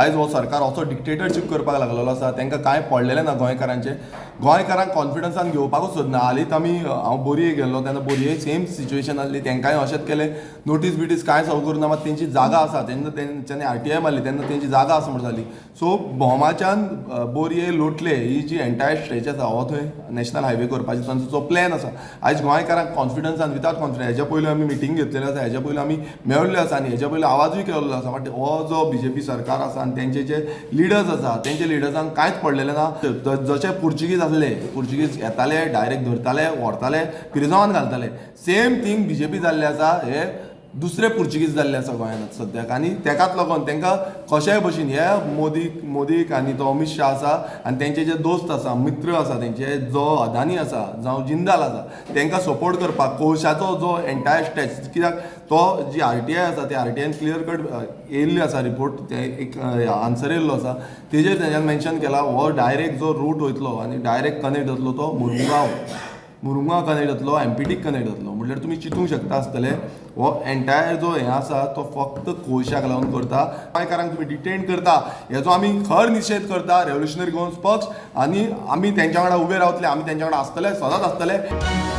आयज हो सरकार असो डिक्टेटरशीप करपाक लागलेलो आसा तांकां कांय पडलेलें ना गोंयकारांचे. गोंयकारांक कॉन्फिडन्सान घेवपाकूच सोदना. हालींच हांव बोरये गेल्लो तेन्ना बोरये सेम सिच्युएशन आसली. तांकांय अशेंच केलें, नोटीस बिटीस कांय सर्व करूना, मात तेंची जागा आसा. तेन्ना तेंच्यांनी RTI मारली तेन्ना तेंची जागा आसा म्हण जाली. सो भोमाच्यान बोरये लोटले ही जी एंटायर स्ट्रेच आसा हो थंय नॅशनल हायवे करपाचो तांचो जो प्लॅन आसा. आयज गोंयकारांक कॉन्फिडन्सान विथआउट कॉन्फिडन्स हेज्या पयलीं आमी मिटींग घेतलेली आसा, हेज्या पयलीं आमी मेळ्ळ्यो आसा आनी हेज्या पयलीं आवाजूय केल्लो आसा. बट हो जो BJP सरकार आसा आनी तेंचे जे लिडर्स आसा तेंचे लिडर्सांक कांयच पडलेलें ना. जशे पुर्तुगीज आसले, पुर्तुगीज येताले डायरेक्ट धरताले, व्हरताले, पिरजोवान घालताले, सेम थिंग BJP जाल्लें आसा. हे दुसरे पुर्तुगीज जाल्ले आसा गोंयांत सद्याक. आनी तेकाच लागून तांकां कशेय भशेन हे मोदीक आनी तो अमित शाह आसा आनी तेंचे जे दोस्त आसा, मित्र आसा तेंचे, जो अदानी आसा जावं जिंदाल आसा, तांकां सपोर्ट करपाक कोळशाचो जो एंटायर स्ट्रेच, कित्याक तो जी RTI आसा त्या RTIन क्लियर कट येयल्ली आसा रिपोर्ट, ते एक आन्सर येयल्लो आसा. तेजेर तेंच्यान मेन्शन केला हो डायरेक्ट जो रूट वयतलो आनी डायरेक्ट कनेक्ट जातलो तो मुरुगांव कनेक्ट जातलो, MPTक कनेक्ट जातलो. म्हटल्यार तुमी चिंतूंक शकता आसतले हो एंटायर जो हें आसा तो फक्त कोळशाक लागून करता. गोंयकारांक तुमी डिटेन करता हेजो आमी खर निशेध करता, रेव्होल्युशनरी गोवन्स पक्ष, आनी आमी तेंच्या वांगडा उबे रावतले, आमी तेंच्या वांगडा आसतले, सदांच आसतले.